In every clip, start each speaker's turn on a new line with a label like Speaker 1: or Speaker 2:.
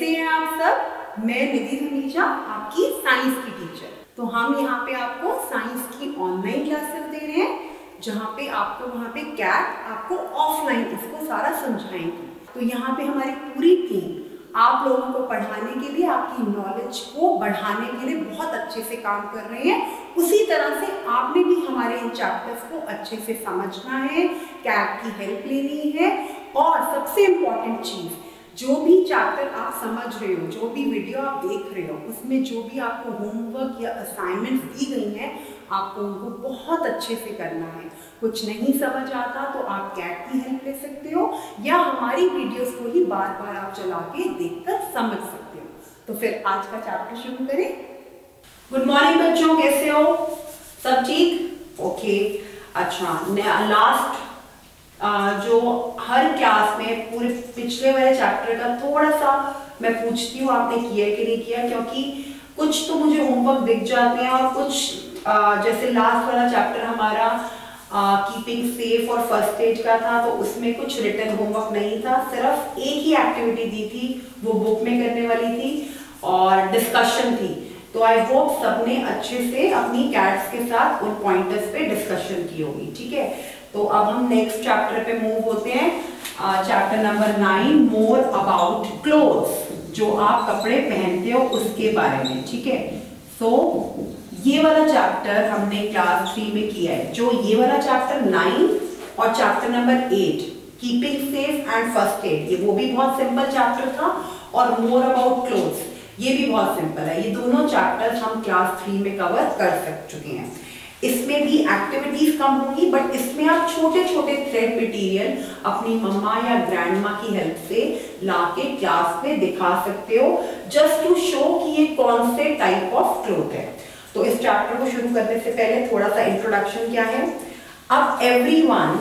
Speaker 1: कैसे हैं आप सब? मैं निधि धमीजा, आपकी साइंस की टीचर। तो हम यहाँ पे आपको साइंस की ऑनलाइन क्लासेस दे रहे हैं, जहाँ पे आपको वहाँ पे कैट आपको ऑफलाइन इसको सारा समझाएंगे। तो यहाँ पे हमारी पूरी टीम आप लोगों को पढ़ाने के लिए, आपकी नॉलेज को बढ़ाने के लिए बहुत अच्छे से काम कर रहे हैं। उसी तरह से आपने भी हमारे इन चैप्टर्स को अच्छे से समझना है, कैट की हेल्प लेनी है। और सबसे इम्पॉर्टेंट चीज़, जो भी चैप्टर आप समझ रहे हो, जो भी वीडियो आप देख रहे हो, उसमें जो भी आपको होमवर्क या असाइनमेंट दी गई हैं, आपको उनको बहुत अच्छे से करना है। कुछ नहीं समझ आता तो आप कैट की हेल्प ले सकते हो, या हमारी वीडियोस को ही बार बार आप चला के देखकर समझ सकते हो। तो फिर आज का चैप्टर शुरू करें। गुड मॉर्निंग बच्चों, कैसे हो? सब ठीक? ओके। अच्छा, लास्ट जो हर क्लास में पूरे पिछले वाले चैप्टर का थोड़ा सा मैं पूछती हूँ आपने किया कि नहीं किया, क्योंकि कुछ तो मुझे होमवर्क दिख जाते हैं और कुछ जैसे लास्ट वाला चैप्टर हमारा कीपिंग सेफ और फर्स्ट एड का था, तो उसमें कुछ रिटन होमवर्क नहीं था, सिर्फ एक ही एक्टिविटी दी थी, वो बुक में करने वाली थी और डिस्कशन थी। तो आई होप सबने अच्छे से अपनी कैट्स के साथ उन पॉइंटर्स पे डिस्कशन की होगी। ठीक है, तो अब हम नेक्स्ट चैप्टर पे मूव होते हैं। Chapter number 9, more about clothes, जो आप कपड़े पहनते हो उसके बारे में। ठीक है, तो ये वाला चैप्टर हमने क्लास 3 में किया है। जो ये वाला चैप्टर 9 और chapter number 8 keeping safe and first aid, ये वो भी बहुत सिंपल चैप्टर था, और मोर अबाउट क्लोथ्स ये भी बहुत सिंपल है। ये दोनों चैप्टर्स हम क्लास 3 में कवर कर चुके हैं। इसमें भी एक्टिविटीज कम होगी, बट इसमें आप छोटे छोटे थ्रेड मटेरियल अपनी मम्मा या ग्रैंडमा की हेल्प से लाके क्लास में दिखा सकते हो, जस्ट टू शो कि ये कौन से टाइप ऑफ क्लोथ है। तो इस चैप्टर को शुरू करने से पहले थोड़ा सा इंट्रोडक्शन क्या है। अब एवरीवन,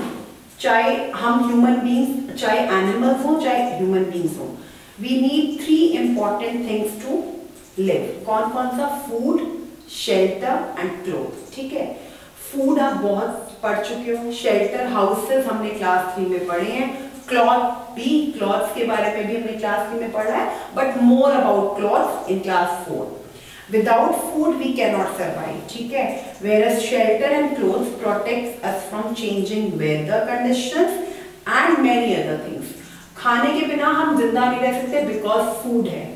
Speaker 1: चाहे हम ह्यूमन बींग्स, चाहे एनिमल्स हो, चाहे ह्यूमन बींग्स हो, we need 3 important things to live. कौन कौन सा? Food, shelter and cloth. ठीक है, फूड आप बहुत पढ़ चुके हो, शेल्टर हाउसेस हमने क्लास 3 में पढ़े हैं, क्लॉथ भी, क्लॉथ्स के बारे में भी हमने क्लास 3 में पढ़ा है, but more about clothes in class 4। Without food we can not survive. ठीक है, whereas shelter and clothes protects us from changing weather conditions and many other things. खाने के बिना हम जिंदा नहीं रह सकते, बिकॉज फूड है,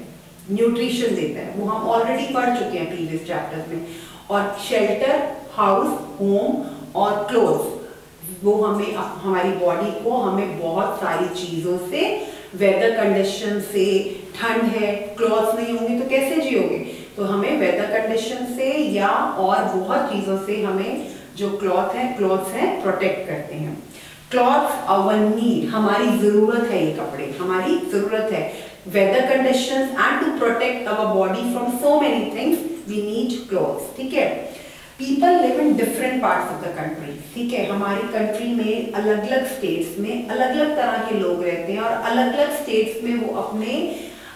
Speaker 1: न्यूट्रिशन देता है, वो हम ऑलरेडी पढ़ चुके हैं प्रीवियस चैप्टर्स में। और शेल्टर, हाउस, होम और क्लोथ्स, वो हमें हमारी बॉडी को हमें बहुत सारी चीजों से, वेदर कंडीशन से, ठंड है, क्लॉथ्स नहीं होंगे तो कैसे जियोगे, तो हमें वेदर कंडीशन से या और बहुत चीजों से हमें जो क्लॉथ्स हैं प्रोटेक्ट करते हैं। क्लॉथ्स आवर नीड, हमारी जरूरत है, ये कपड़े हमारी जरूरत है। Weather conditions and to protect our body from so many things we need clothes. ठीक है, people live in different parts of the country. ठीक है, हमारी कंट्री में अलग अलग स्टेट्स में अलग अलग तरह के लोग रहते हैं, और अलग अलग स्टेट्स में वो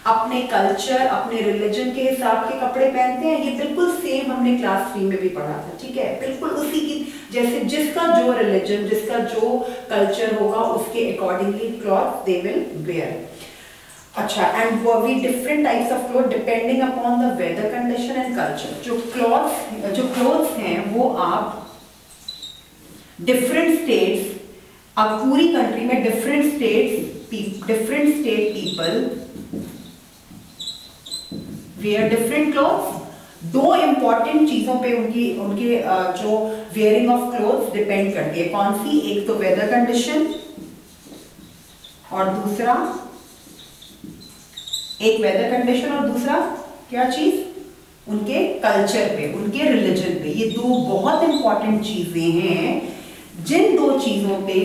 Speaker 1: अपने कल्चर, अपने रिलीजन के हिसाब के कपड़े पहनते हैं। ये बिल्कुल सेम हमने क्लास 3 में भी पढ़ा था। ठीक है, बिल्कुल उसी की जैसे जिसका जो रिलीजन, जिसका जो कल्चर होगा, उसके accordingly cloth they will wear. अच्छा, एंड वो भी different types of cloth depending upon the weather condition and culture. जो क्लॉथ्स हैं वो आप डिफरेंट स्टेट्स, अब पूरी कंट्री में different state people wear different clothes. 2 important चीजों पे उनके जो वेयरिंग ऑफ क्लॉथ्स डिपेंड करती है। कौन सी? एक तो वेदर कंडीशन, और दूसरा एक वेदर कंडीशन और दूसरा क्या चीज? उनके कल्चर पे, उनके रिलीजन पे। ये 2 बहुत इंपॉर्टेंट चीजें हैं, जिन 2 चीजों पे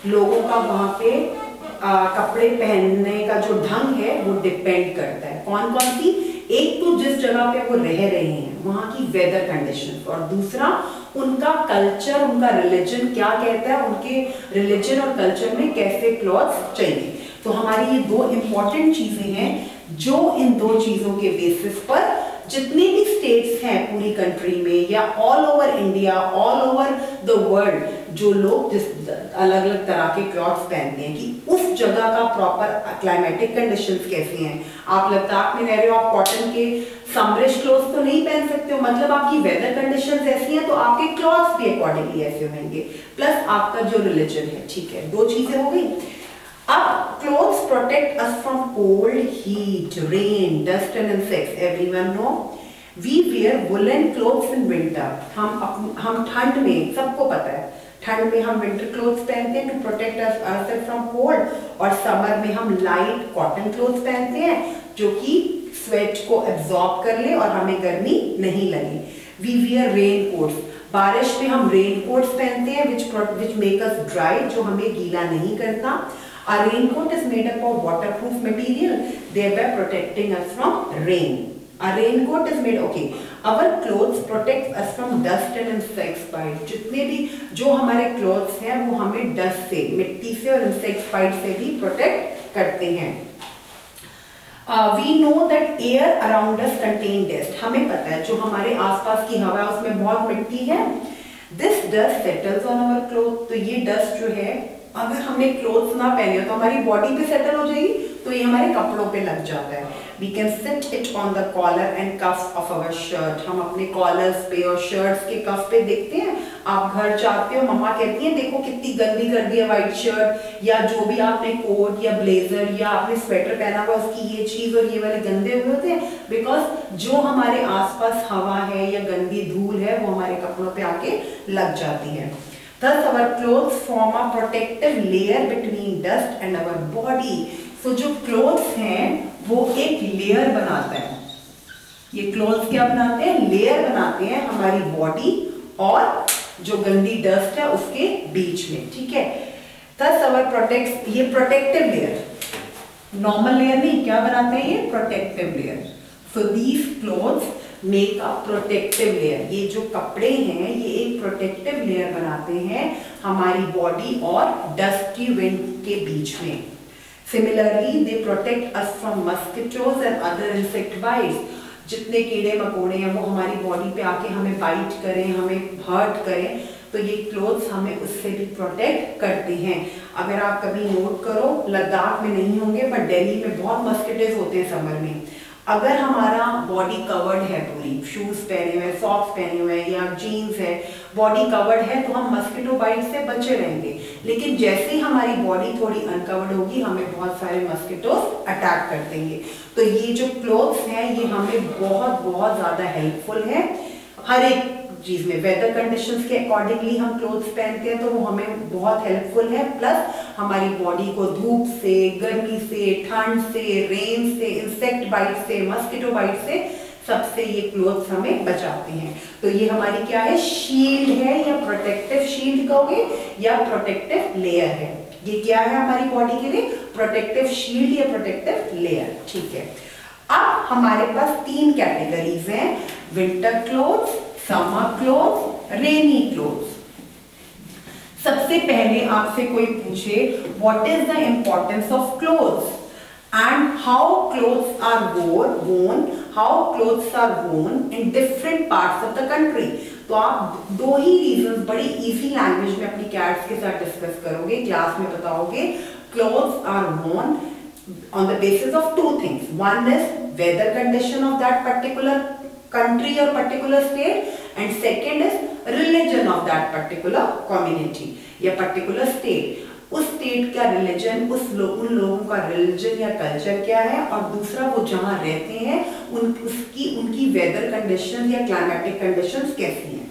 Speaker 1: लोगों का वहां पे कपड़े पहनने का जो ढंग है वो डिपेंड करता है। कौन कौन सी? एक तो जिस जगह पे वो रह रहे हैं वहां की वेदर कंडीशन, और दूसरा उनका कल्चर, उनका रिलीजन क्या कहता है, उनके रिलीजन और कल्चर में कैसे क्लॉथ्स चाहिए। तो हमारी ये 2 इंपॉर्टेंट चीजें हैं, जो इन 2 चीजों के बेसिस पर जितने भी स्टेट्स हैं पूरी कंट्री में या all over India, all over the world, जो लोग जिस अलग अलग तरह के क्लॉथ्स पहनते हैं कि उस जगह का प्रॉपर क्लाइमेटिक कंडीशंस कैसी हैं। आप लद्दाख में रह रहे हो, आप कॉटन के समरिश क्लोथ्स तो नहीं पहन सकते हो, मतलब आपकी वेदर कंडीशंस ऐसी हैं तो आपके क्लॉथ्स भी अकॉर्डिंगली ऐसे होंगे, प्लस आपका जो रिलीजन है। ठीक है, दो चीजें हो गई। अब clothes protect us from cold, heat, rain, dust and insects. Everyone know we wear woollen clothes in winter. हम ठंड में, सबको पता है ठंड में हम विंटर क्लोथ्स पहनते हैं to protect us from cold, और समर में हम लाइट कॉटन क्लोथ्स पहनते हैं जो कि स्वेट को एब्जॉर्ब कर ले और हमें गर्मी नहीं लगे। We wear raincoats. बारिश में हम रेन कोट्स पहनते हैं विच मेक अस ड्राई, जो हमें गीला नहीं करता। A raincoat is made up of waterproof material, thereby protecting us from rain. A raincoat is made, okay. Our clothes protect us from dust and insects bite. जितने भी जो हमारे clothes हैं वो हमें dust से, मिट्टी से और insect bite से भी protect करते हैं। We know that air around us contain dust. हमें पता है जो हमारे आसपास की हवा है उसमें बहुत मिट्टी है। This dust settles on our clothes. तो ये dust जो है अगर हमने क्लोथ्स ना पहने हो तो हमारी बॉडी पे सेटल हो जाएगी, तो ये हमारे कपड़ों पे लग जाता है। We can sit it on the collar and cuff of our shirt. हम अपने कॉलर्स पे और शर्ट्स के कफ पे देखते हैं। आप घर जाते हो, मम्मा कहती है देखो कितनी गंदी कर दी है व्हाइट शर्ट, या जो भी आपने कोट या ब्लेजर या आपने स्वेटर पहना हुआ उसकी ये चीज और ये वाले गंदे हुए होते हैं, बिकॉज जो हमारे आसपास हवा है या गंदी धूल है वो हमारे कपड़ों पे आके लग जाती है। Thus our clothes form a protective layer between dust and our body. So जो clothes हैं वो एक लेयर बनाता है। ये clothes क्या बनाते हैं? लेयर बनाते हैं हमारी बॉडी और जो गंदी डस्ट है उसके बीच में। ठीक है, Thus our protects, ये protective layer, नॉर्मल लेयर नहीं, क्या बनाते हैं ये? Protective layer. So these clothes make a protective layer. ये जो कपड़े हैं ये एक प्रोटेक्टिव लेयर बनाते हैं हमारी बॉडी और डस्टी विंड के बीच में। Similarly they protect us from mosquitoes and other insect bytes. जितने कीड़े मकोड़े हैं वो हमारी बॉडी पे आके हमें बाइट करें, हमें हर्ट करें, तो ये क्लोथ्स हमें उससे भी प्रोटेक्ट करते हैं। अगर आप कभी नोट करो, लद्दाख में नहीं होंगे बट दिल्ली में बहुत मस्किटोज होते हैं समर में। अगर हमारा बॉडी कवर्ड है, पूरी शूज पहने हुए, सॉक्स पहने हुए या जीन्स है, बॉडी कवर्ड है, तो हम मस्किटो बाइट से बचे रहेंगे। लेकिन जैसे ही हमारी बॉडी थोड़ी अनकवर्ड होगी हमें बहुत सारे मस्किटोज अटैक कर देंगे। तो ये जो क्लोथ्स हैं ये हमें बहुत बहुत ज्यादा हेल्पफुल है हर एक चीज में। वेदर कंडीशंस के अकॉर्डिंगली हम क्लोथ्स पहनते हैं तो वो हमें बहुत हेल्पफुल है, प्लस हमारी बॉडी को धूप से, गर्मी से, ठंड से, रेन से, इंसेक्ट बाइट से, मस्किटो बाइट से, सबसे ये क्लोथ्स हमें बचाते हैं। तो ये हमारी क्या है? शील्ड है, या प्रोटेक्टिव शील्ड कहोगे या प्रोटेक्टिव लेयर है। ये क्या है हमारी बॉडी के लिए? प्रोटेक्टिव शील्ड या प्रोटेक्टिव लेयर। ठीक है, अब हमारे पास तीन कैटेगरीज हैं, winter clothes, summer clothes, rainy clothes. सबसे पहले आपसे कोई पूछे what is the importance of clothes and how clothes are worn, how clothes are worn in different parts of the country, तो आप दो ही रीजंस बड़ी इजी लैंग्वेज में अपनी कैट्स के साथ डिस्कस करोगे, क्लास में बताओगे। Clothes are worn on the basis of two things. One is weather condition of that particular country or particular state, and second is religion of that particular community या particular state. उस state का religion, उन लोगों का religion या culture क्या है, और दूसरा वो जहाँ रहते हैं उनकी वेदर कंडीशन या क्लाइमेटिक कंडीशंस कैसी हैं।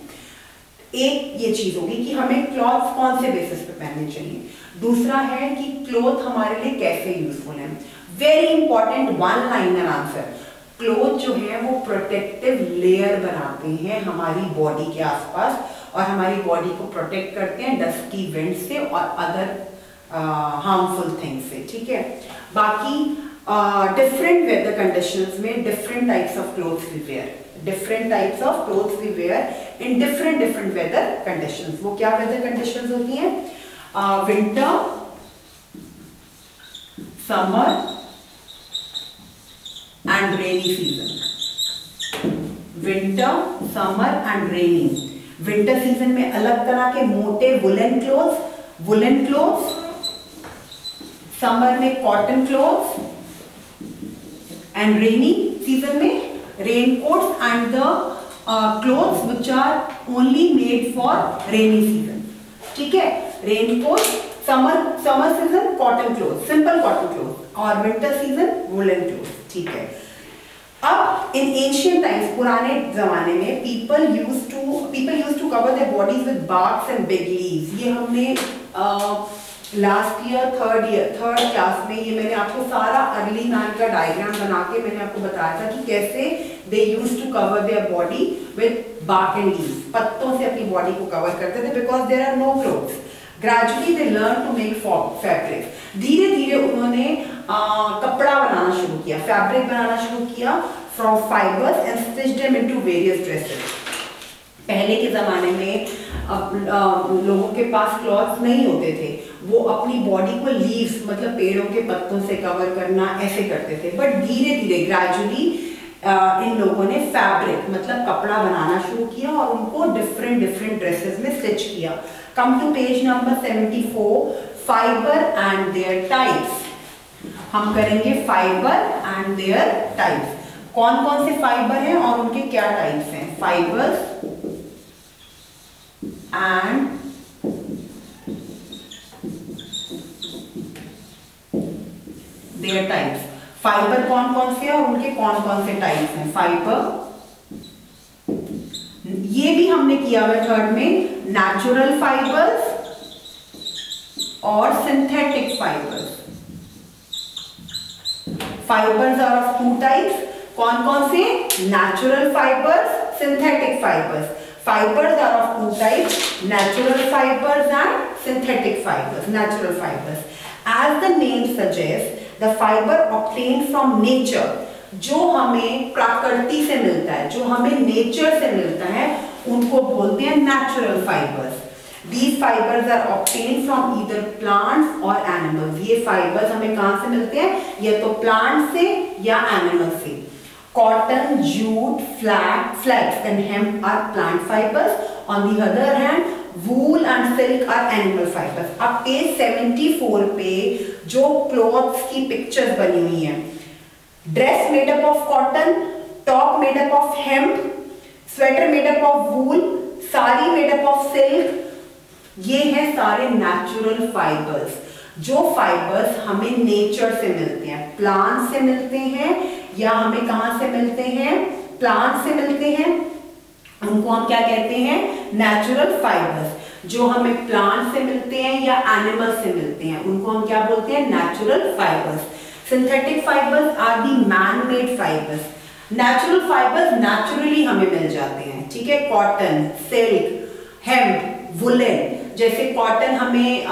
Speaker 1: एक ये चीज होगी कि हमें क्लॉथ्स कौन से बेसिस पे पहनने चाहिए। दूसरा है कि क्लोथ हमारे लिए कैसे यूजफुल है। Very important one liner answer, cloth जो है वो प्रोटेक्टिव लेयर बनाते हैं हमारी बॉडी के आसपास और हमारी बॉडी को प्रोटेक्ट करते हैं डस्ट की विंड से और अदर हार्मफुल थिंग्स से। ठीक है, बाकी डिफरेंट वेदर कंडीशंस में different types of clothes we wear, different types of clothes we wear in different weather conditions. वो क्या वेदर कंडीशंस होती हैं? Winter, summer and rainy season. Winter, summer and rainy. Winter season में अलग तरह के मोटे वुलन क्लोथ्स, समर में cotton clothes and rainy season में raincoats and the clothes which are only made for rainy season. ठीक है, raincoat, summer season cotton cloth, simple cotton cloth, और विंटर सीजन वुलन क्लोथ। ठीक है, अब in ancient times, पुराने जमाने में people used to cover their bodies with barks and big leaves. ये हमने लास्ट ईयर थर्ड क्लास में ये मैंने आपको सारा अर्ली मैन का डायग्राम बना के मैंने आपको बताया था कि कैसे they used to cover their body with bark and leaves. पत्तों से अपनी बॉडी को कवर करते थे because there are no clothes. Gradually they learn to make fabric. धीरे धीरे उन्होंने कपड़ा बनाना शुरू किया, फैब्रिक बनाना शुरू किया from fibres and stitched them into various dresses. पहले के ज़माने में लोगों के पास क्लॉथ्स नहीं होते थे, वो अपनी बॉडी को लीव्स मतलब पेड़ों के पत्तों से कवर करना ऐसे करते थे। बट धीरे धीरे ग्रेजुअली इन लोगों ने फैब्रिक मतलब कपड़ा बनाना शुरू किया और उनको डिफरेंट ड्रेसेस में स्टिच किया। Come to page number 74, fibre and their types. हम करेंगे फाइबर एंड देयर टाइप्स। कौन कौन से फाइबर हैं और उनके क्या टाइप्स हैं? Fibres and their types. Fibre कौन कौन से और उनके कौन कौन से टाइप्स हैं? फाइबर, ये भी हमने किया हुआ थर्ड में, नेचुरल फाइबर्स और synthetic fibres. Fibres are of two types. कौन कौन से? Natural fibres, synthetic fibres. Fibers are of two types, natural fibers and synthetic fibers. Natural fibers, as the name suggests, the fiber obtained from nature, जो हमें प्रकृति से मिलता है, जो हमें नेचर से मिलता है, उनको बोलते हैं natural fibers. These fibers are obtained from either plants or animals. ये fibers हमें कहाँ से मिलते हैं? या तो plant से या animal से। Cotton, jute, flax and hemp are plant fibers. On the other hand, wool and silk are animal fibers. अब पेज 74 पे जो क्लॉथ्स की पिक्चर्स बनी हुई हैं, dress made up of cotton, top made up of hemp, sweater made up of wool, sari made up of silk, ये हैं सारे नेचुरल फाइबर्स। जो फाइबर्स हमें नेचर से मिलते हैं, प्लांट से मिलते हैं या हमें कहां से मिलते हैं? प्लांट से मिलते हैं, उनको हम क्या कहते हैं? Natural fibres. जो हमें प्लांट से मिलते हैं या एनिमल से मिलते हैं, उनको हम क्या बोलते हैं? Natural fibres. Synthetic fibres are the man made fibres. Natural fibres naturally हमें मिल जाते हैं, ठीक है? Cotton, silk, hemp, woollen. जैसे कॉटन हमें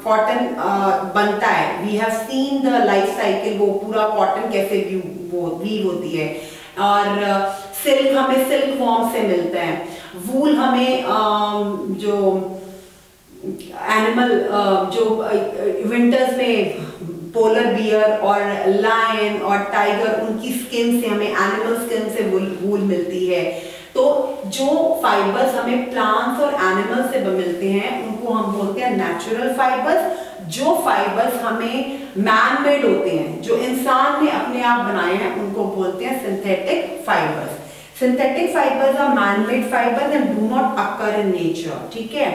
Speaker 1: कॉटन बनता है, we have seen the life cycle, वो पूरा कॉटन कैसे वीव होती है। और सिल्क हमें सिल्क वॉर्म से मिलता है। वूल हमें जो एनिमल जो विंटर्स में पोलर बियर और लायन और टाइगर, उनकी स्किन से हमें एनिमल स्किन से वूल मिलती है। तो जो फाइबर्स हमें प्लांट्स और एनिमल्स से मिलते हैं, उनको हम बोलते हैं नेचुरल फाइबर्स। जो फाइबर्स हमें मैन मेड होते हैं, जो इंसान ने अपने आप बनाए हैं, उनको बोलते हैं synthetic fibres. Synthetic fibres are man made fibres and do not occur in nature, ठीक है?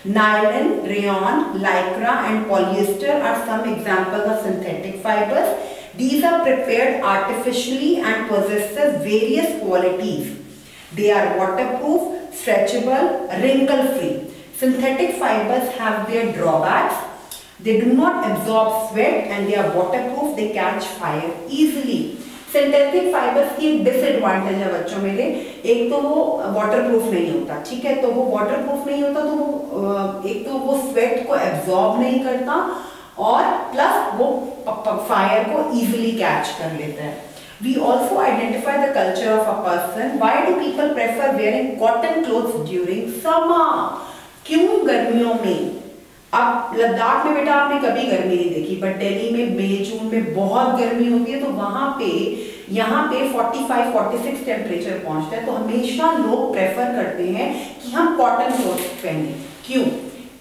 Speaker 1: Nylon, rayon, lycra and polyester are some examples of synthetic fibers. These are prepared artificially and possesses various qualities. They are waterproof, stretchable, wrinkle-free. Synthetic fibers have their drawbacks. They do not absorb sweat and they are waterproof. They catch fire easily. Synthetic fibres की disadvantage है बच्चों मेरे, एक तो वो waterproof नहीं होता, ठीक है? तो वो वाटरप्रूफ नहीं होता तो वो एक तो वो स्वेट को एब्जॉर्ब नहीं करता और प्लस वो फायर को इजीली कैच कर लेता है। We also identify the culture of a person. Why do people prefer wearing cotton clothes during summer? क्यों गर्मियों में? अब लद्दाख में बेटा आपने कभी गर्मी नहीं देखी, बट दिल्ली में मई जून में बहुत गर्मी होती है, तो वहां पे यहाँ पे 45-46 टेम्परेचर पहुंचता है, तो हमेशा लोग प्रेफर करते हैं कि हम कॉटन क्लोथ पहने। क्यों?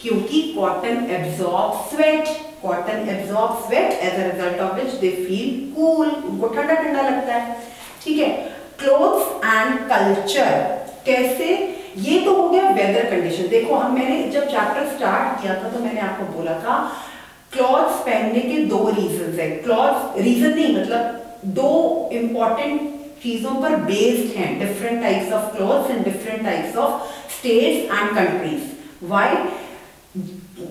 Speaker 1: क्योंकि cotton absorb sweat, cotton absorb sweat, as a result of which they feel cool, उनको ठंडा ठंडा लगता है। ठीक है, क्लोथ्स एंड कल्चर कैसे, ये तो हो गया वेदर कंडीशन। देखो मैंने जब चैप्टर स्टार्ट किया था तो मैंने आपको बोला था क्लॉथ्स पहनने के दो रीजन है। क्लॉथ्स रीजन नहीं, मतलब दो इंपॉर्टेंट चीजों पर बेस्ड हैं, different types of clothes in different types of states and countries. Why?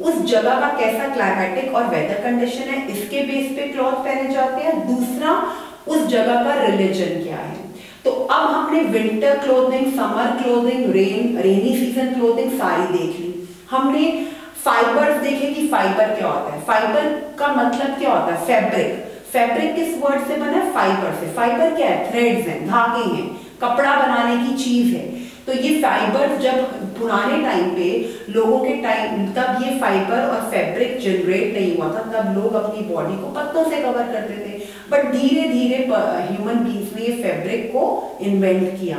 Speaker 1: उस जगह का कैसा क्लाइमेटिक और वेदर कंडीशन है, इसके बेस पे क्लॉथ पहने जाते हैं। दूसरा, उस जगह का रिलीजन क्या है। तो अब हमने winter clothing, summer clothing, rainy season clothing सारी देख ली। हमने फाइबर्स देखे कि फाइबर क्या होता है। फाइबर का मतलब क्या होता है? फैब्रिक। फैब्रिक किस वर्ड से बना है? फाइबर से। फाइबर क्या है? थ्रेड्स हैं, धागे हैं, कपड़ा बनाने की चीज है। तो ये फाइबर जब पुराने टाइम पे लोगों के टाइम, तब ये फाइबर और फैब्रिक जनरेट नहीं हुआ था, तब लोग अपनी बॉडी को पत्तों से कवर करते थे। बट धीरे धीरे ह्यूमन बीइंग्स ने ये फैब्रिक को इन्वेंट किया।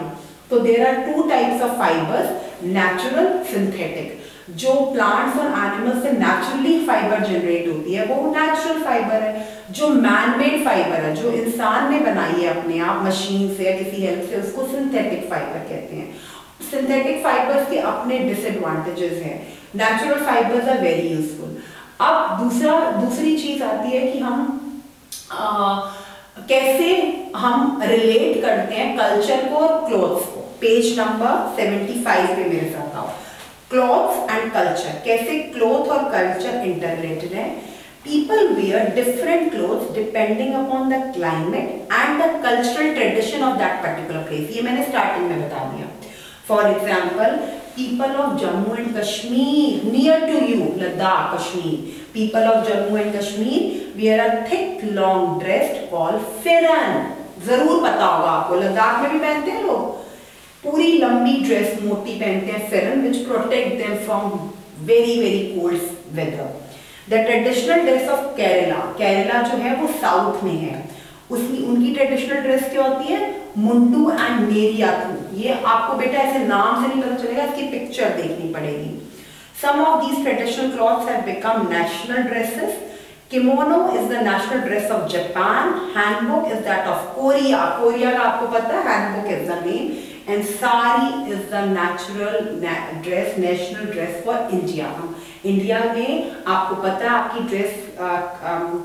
Speaker 1: तो there are two types of fibres, natural, synthetic. जो प्लांट्स और एनिमल्स से नेचुरली फाइबर जनरेट होती है वो नेचुरल फाइबर है। जो मैन मेड फाइबर है, जो इंसान ने बनाई है अपने आप मशीन से या किसी हेल्प से, उसको सिंथेटिक फाइबर कहते हैं। सिंथेटिक फाइबर्स के अपने डिसएडवांटेजेस हैं। Natural fibres are very useful. अब दूसरी चीज आती है कि हम कैसे हम रिलेट करते हैं कल्चर को और क्लोथ्स को। पेज नंबर 75 पे मेरे साथ आओ। क्लॉथ्स एंड कल्चर, कैसे क्लोथ और कल्चर इंटररिलेटेड है। People wear different clothes depending upon the climate and the cultural tradition of that particular place. ये मैंने स्टार्टिंग में बता दिया। For example, people of Jammu and Kashmir, near to you, Ladakh, Kashmir, people of Jammu and Kashmir wear a thick long dress called pheran. जरूर पता होगा आपको, लद्दाख में भी पहनते हैं लोग, पूरी लंबी ड्रेस मोटी पहनते हैं, pheran, which protect them from very very cold weather. The traditional dress of Kerala, Kerala जो है वो साउथ में है, उनकी ट्रेडिशनल ड्रेस क्या होती है? मुंडू एंड नेरियाथू। ये आपको बेटा ऐसे नाम से नहीं पता चलेगा, इसकी पिक्चर देखनी पड़ेगी। Some of these traditional clothes have become national dresses. Kimono is the national dress of Japan. Hanbok is that of Korea. Korea का आपको पता है, hanbok is the name. And sari is the natural dress, national dress for India. India में आपको पता है आपकी dress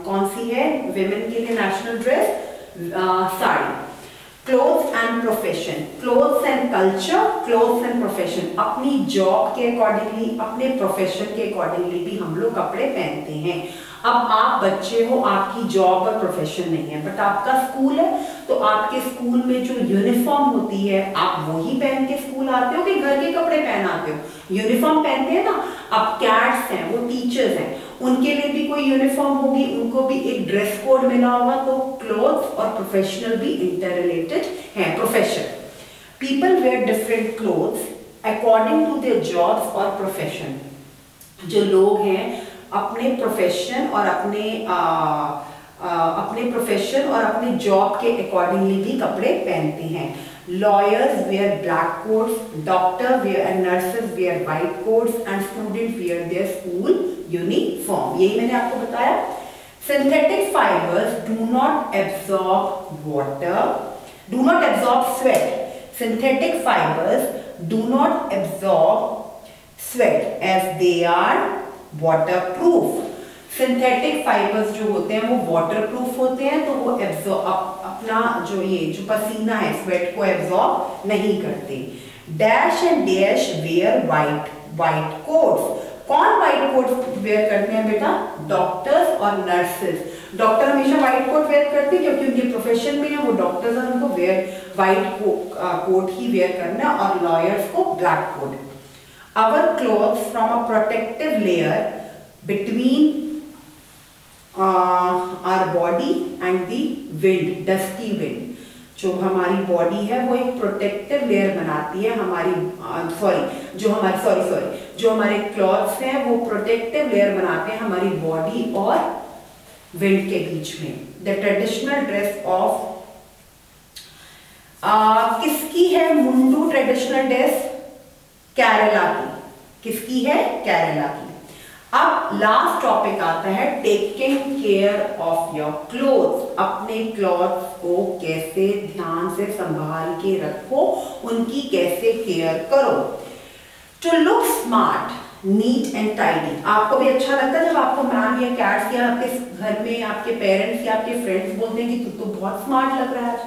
Speaker 1: कौन सी है विमेन के लिए national dress? Sari. Clothes and profession, clothes and culture, clothes and profession. अपनी जॉब के अकॉर्डिंगली, अपने प्रोफेशन के अकॉर्डिंगली भी हम लोग कपड़े पहनते हैं। अब आप बच्चे हो, आपकी जॉब और प्रोफेशन नहीं है, बट आपका स्कूल है, तो आपके स्कूल में जो यूनिफॉर्म होती है आप वही पहन के स्कूल आते हो कि घर के कपड़े पहन आते हो? यूनिफॉर्म पहनते हैं ना। अब कैट्स हैं, वो टीचर्स हैं, उनके लिए भी कोई यूनिफॉर्म होगी, उनको भी एक ड्रेस कोड मिला होगा। तो क्लोथ्स और प्रोफेशनल भी इंटररिलेटेड हैं। Profession, people wear different clothes according to their jobs और प्रोफेशन। जो लोग हैं अपने प्रोफेशन और अपने जॉब के अकॉर्डिंगली भी कपड़े पहनते हैं। Lawyers wear black coats, doctor wear and nurses wear white coats and student wear their school uniform. यही मैंने आपको बताया। Synthetic fibres do not absorb water, do not absorb sweat. Synthetic fibres do not absorb sweat as they are waterproof. Synthetic fibres जो होते हैं वो waterproof होते हैं, तो वो अपना जो पसीना है, स्वेट को एब्जॉर्ब नहीं करते। Dash and dash where white quotes. कौन वाइट कोट वेयर करते हैं बेटा? डॉक्टर्स और नर्सेस। डॉक्टर हमेशा वाइट कोट वेयर करते हैं क्योंकि उनके प्रोफेशन में है वो डॉक्टर्स हैं, उनको वाइट कोट ही वेयर करना है, और लॉयर्स को black coat. Our clothes from a protective layer between our body and the wind, dusty wind. जो हमारी बॉडी है वो एक प्रोटेक्टिव लेयर बनाती है हमारी, जो हमारे क्लॉथ्स हैं वो प्रोटेक्टिव लेयर बनाते हैं हमारी बॉडी और विंड के बीच में। द ट्रेडिशनल ड्रेस ऑफ किसकी है मुंडू ट्रेडिशनल ड्रेस? केरला की। किसकी है? केरला की। अब लास्ट टॉपिक आता है taking care of your clothes. अपने क्लॉथ्स को कैसे ध्यान से संभाल के रखो, उनकी कैसे केयर करो। To look smart, neat and tidy. आपको भी अच्छा लगता है जब आपको मैम या कैट्स या आपके घर में आपके पेरेंट्स या आपके फ्रेंड्स बोलते हैं कि तू तो बहुत स्मार्ट लग रहा है,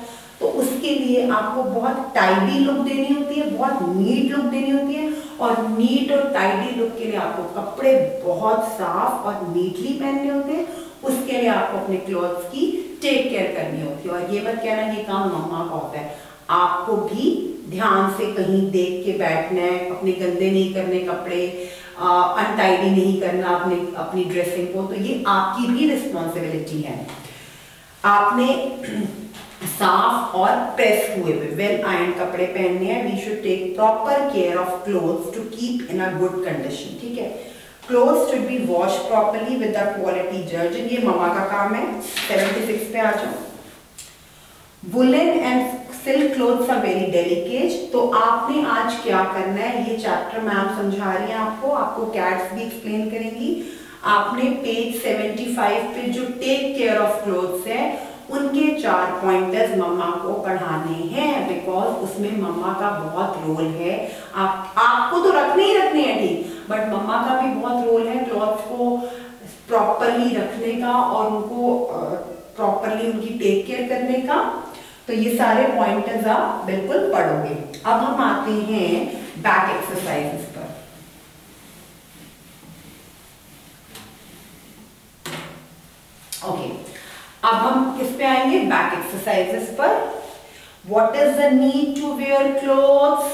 Speaker 1: तो उसके लिए आपको बहुत टाइडी लुक देनी होती है, बहुत नीट लुक देनी होती है। और नीट और टाइडी लुक के लिए आपको कपड़े बहुत साफ और नीटली पहनने होते हैं। उसके लिए आपको अपने क्लॉथ्स की टेक केयर करनी होती है। और ये मत कहना ये काम मम्मा का होता है, आपको भी ध्यान से कहीं देख के बैठना है, अपने गंदे नहीं करने कपड़े, अनटाइडी नहीं करना अपनी ड्रेसिंग को। तो ये आपकी भी रिस्पॉन्सिबिलिटी है। आपने साफ और प्रेस हुए वेल आयरन कपड़े पहनने हैं। We should take proper care of clothes to keep in a good condition. ठीक है, clothes should be wash properly with the quality detergent. ये मम्मा का काम है। 76 पे आ जाओ। Woollen and silk clothes are very delicate. तो आपने आज क्या करना है, ये चैप्टर मैम समझा रही है आपको कैट्स भी एक्सप्लेन करेंगी। आपने पेज 75 पे जो टेक केयर ऑफ क्लोथ्स है उनके 4 पॉइंटर्स मम्मा को पढ़ाने हैं, बिकॉज उसमें मम्मा का बहुत रोल है। आपको तो रखने ही रखने हैं, ठीक, बट मम्मा का भी बहुत रोल है क्लॉथ्स को प्रॉपरली रखने का और उनको प्रॉपरली उनकी टेक केयर करने का। तो ये सारे पॉइंटर्स आप बिल्कुल पढ़ोगे। अब हम आते हैं बैक एक्सरसाइजेस पर। ओके, अब हम किस पे आएंगे? बैक एक्सरसाइजेस पर। What is the need to wear clothes?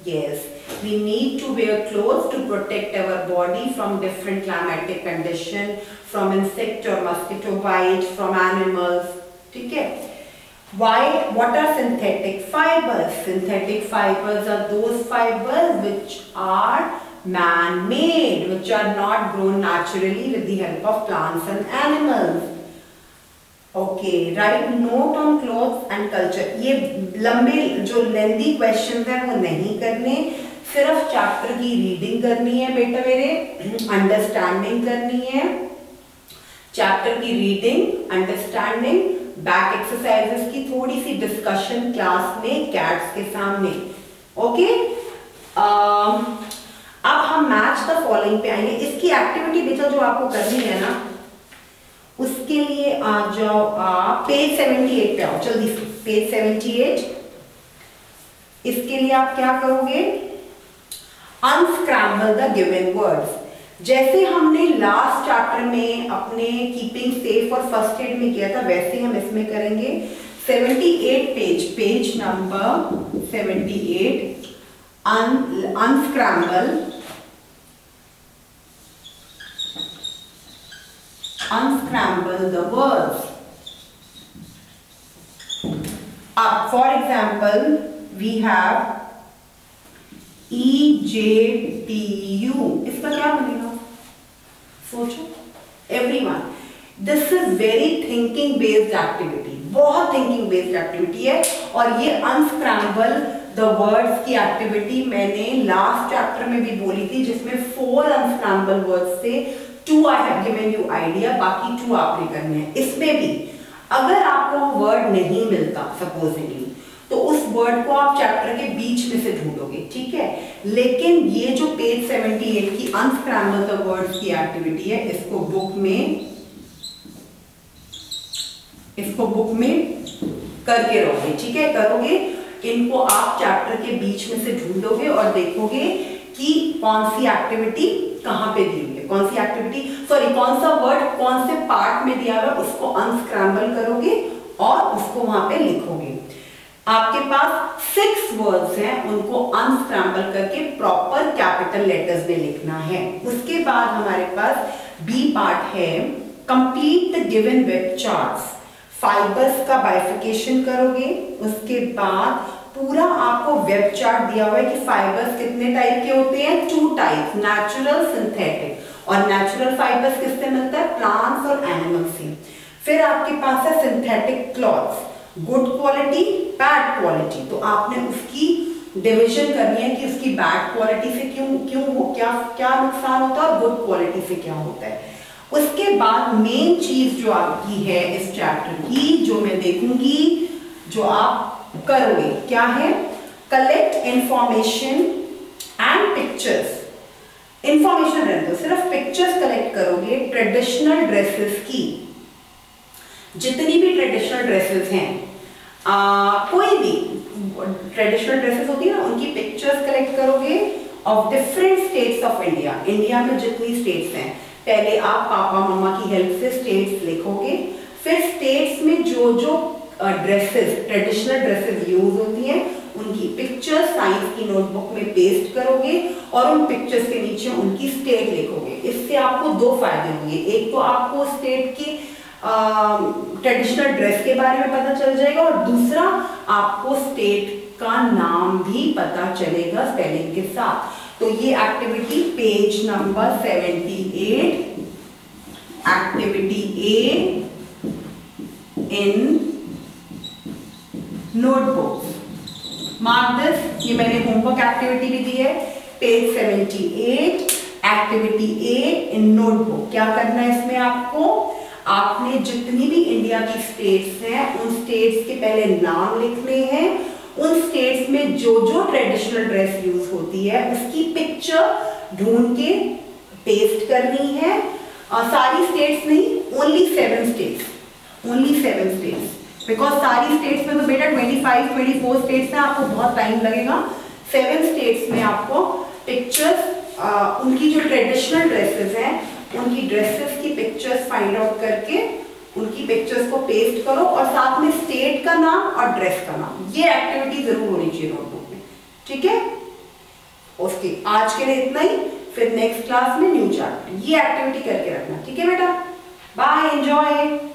Speaker 1: Yes, we need to wear clothes to protect our body from different climatic condition, from insect और मस्किटो बाइट, फ्रॉम एनिमल्स। ठीक है। Why? What are synthetic fibers? Synthetic fibers are those fibers which are man-made, which are not grown naturally with the help of plants and animals. Okay, write note on clothes and culture. ये लंबे जो lengthy question है वो नहीं करने, सिर्फ chapter की reading करनी है बेटा मेरे, अंडरस्टैंडिंग करनी है। चैप्टर की रीडिंग, अंडरस्टैंडिंग, बैक एक्सरसाइजेस की थोड़ी सी डिस्कशन क्लास में कैट्स के सामने। ओके, अब हम मैच द फॉलोइंग पे आएंगे। इसकी एक्टिविटी बेटा जो आपको करनी है ना, उसके लिए आ जाओ आप पेज 78 पे आओ जल्दी से। पेज 78। इसके लिए आप क्या करोगे? Unscramble the given words. जैसे हमने लास्ट चैप्टर में अपने कीपिंग सेफ और फर्स्ट एड में किया था, वैसे हम इसमें करेंगे। 78 page number 78। unscramble the words. For example, we have EJTU. इसका क्या बनेगा? सोचो everyone. This is very thinking based activity, बहुत थिंकिंग बेस्ड एक्टिविटी है। और ये अनस्क्रैम्बल द वर्ड्स की एक्टिविटी मैंने लास्ट चैप्टर में भी बोली थी, जिसमें 4 अनस्क्रैम्बल वर्ड्स से 2 I have given you idea, बाकी 2 आपने करने हैं। इसमें भी अगर आपको वर्ड नहीं मिलता सपोजिंगली, तो उस वर्ड को आप चैप्टर के बीच में से ढूंढोगे, ठीक है। लेकिन ये जो पेज 78 की अनस्क्रैम्बल द वर्ड्स की एक्टिविटी है, इसको बुक में करके रहोगे, ठीक है, करोगे। इनको आप चैप्टर के बीच में से ढूंढोगे और देखोगे कि कौन सी एक्टिविटी कहां पे दी हुई है, कौन सी एक्टिविटी कौन सा वर्ड कौन से पार्ट में दिया हुआ, उसको अनस्क्रैम्बल करोगे और उसको वहां पे लिखोगे। आपके पास 6 वर्ड्स हैं, उनको अनस्क्रैम्बल करके प्रॉपर कैपिटल लेटर्स में लिखना है। उसके बाद हमारे पास बी पार्ट है, complete the given web charts. Fibres का बाइफिकेशन करोगे। उसके बाद पूरा आपको वेब चार्ट दिया हुआ है कि फाइबर्स कितने टाइप के होते हैं, 2 टाइप, नेचुरल, सिंथेटिक। और नेचुरल फाइबर्स किससे मिलता है? प्लांट्स और एनिमल्स से। फिर आपके पास है synthetic clothes, good quality, bad quality. तो आपने उसकी डिविजन करनी है कि उसकी बैड क्वालिटी से क्या नुकसान होता है और गुड क्वालिटी से क्या होता है। उसके बाद मेन चीज जो आपकी है इस चैप्टर की, जो मैं देखूंगी जो आप करोगे, क्या है? Collect information and pictures. Information रहने दो, सिर्फ पिक्चर्स कलेक्ट करोगे ट्रेडिशनल ड्रेसेस की। जितनी भी ट्रेडिशनल ड्रेसेस हैं, कोई भी ट्रेडिशनल ड्रेसेस होती है ना, उनकी पिक्चर्स कलेक्ट करोगे of different states of India. India में जितनी स्टेट्स हैं, पहले आप पापा मम्मा की हेल्प से स्टेट्स लिखोगे, फिर स्टेट्स में जो जो ड्रेसेस, ट्रेडिशनल ड्रेसेस यूज होती हैं, उनकी पिक्चर्स साइंस की नोटबुक में पेस्ट करोगे और उन पिक्चर्स के नीचे उनकी स्टेट लिखोगे। इससे आपको दो फायदे होंगे, एक तो आपको स्टेट की ट्रेडिशनल ड्रेस के बारे में पता चल जाएगा और दूसरा आपको स्टेट का नाम भी पता चलेगा स्पेलिंग के साथ। तो ये activity page number 78, activity A in notebooks. Mark this, ये मैंने होमवर्क एक्टिविटी भी दी है, page 78, activity A in notebook. क्या करना है इसमें आपने जितनी भी इंडिया की स्टेट्स हैं, उन स्टेट्स के पहले नाम लिखने हैं, उन स्टेट्स में जो जो ट्रेडिशनल ड्रेस यूज होती है उसकी पिक्चर ढूंढ के पेस्ट करनी है। सारी स्टेट्स नहीं, ओनली 7 स्टेट्स, बिकॉज सारी स्टेट्स में तो बेटा 24 स्टेट्स में आपको बहुत टाइम लगेगा। 7 स्टेट्स में आपको पिक्चर्स, उनकी जो ट्रेडिशनल ड्रेसेस हैं, उनकी ड्रेसेस की पिक्चर्स फाइंड आउट करके उनकी पिक्चर्स को पेस्ट करो और साथ में स्टेट का नाम और ड्रेस का नाम। ये एक्टिविटी जरूर होनी चाहिए नोटबुक में, ठीक है? ओके, आज के लिए इतना ही, फिर नेक्स्ट क्लास में न्यू चैप्टर। ये एक्टिविटी करके रखना, ठीक है बेटा? Bye, enjoy.